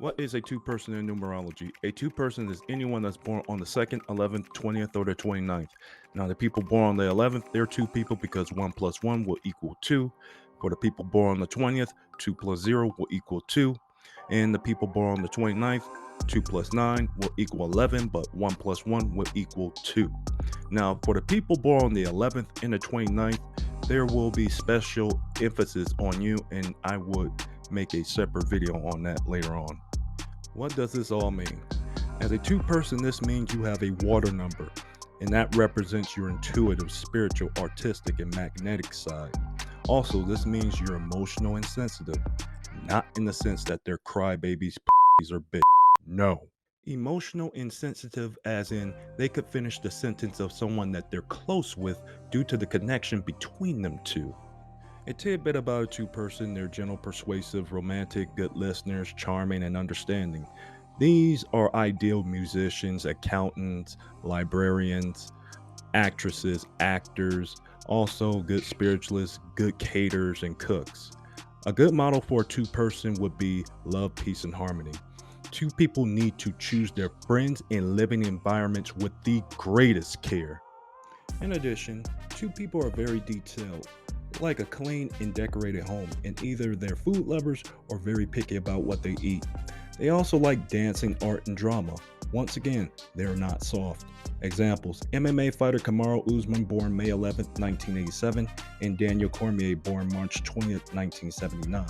What is a two-person in numerology? A two-person is anyone that's born on the 2nd, 11th, 20th, or the 29th. Now, the people born on the 11th, they're two people because 1 plus 1 will equal 2. For the people born on the 20th, 2 plus 0 will equal 2. And the people born on the 29th, 2 plus 9 will equal 11, but 1 plus 1 will equal 2. Now, for the people born on the 11th and the 29th, there will be special emphasis on you, and I would make a separate video on that later on. What does this all mean? As a two-person, this means you have a water number, and that represents your intuitive, spiritual, artistic, and magnetic side. Also, this means you're emotional and sensitive, not in the sense that they're crybabies, or bitch. No. Emotional and sensitive, as in they could finish the sentence of someone that they're close with due to the connection between them two. A tidbit about a two-person: they're gentle, persuasive, romantic, good listeners, charming, and understanding. These are ideal musicians, accountants, librarians, actresses, actors, also good spiritualists, good caterers, and cooks. A good model for a two-person would be love, peace, and harmony. Two people need to choose their friends and living environments with the greatest care. In addition, two people are very detailed, like a clean and decorated home, and either they're food lovers or very picky about what they eat. They also like dancing, art, and drama. Once again, they're not soft. Examples: MMA fighter Kamaru Usman, born May 11th, 1987, and Daniel Cormier, born March 20th, 1979.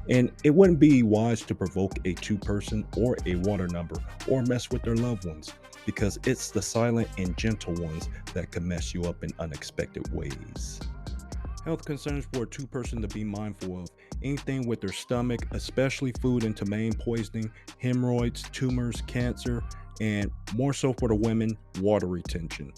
And it wouldn't be wise to provoke a two-person or a water number or mess with their loved ones, because it's the silent and gentle ones that can mess you up in unexpected ways. Health concerns for a two-person to be mindful of: anything with their stomach, especially food into main poisoning, hemorrhoids, tumors, cancer, and more so for the women, water retention.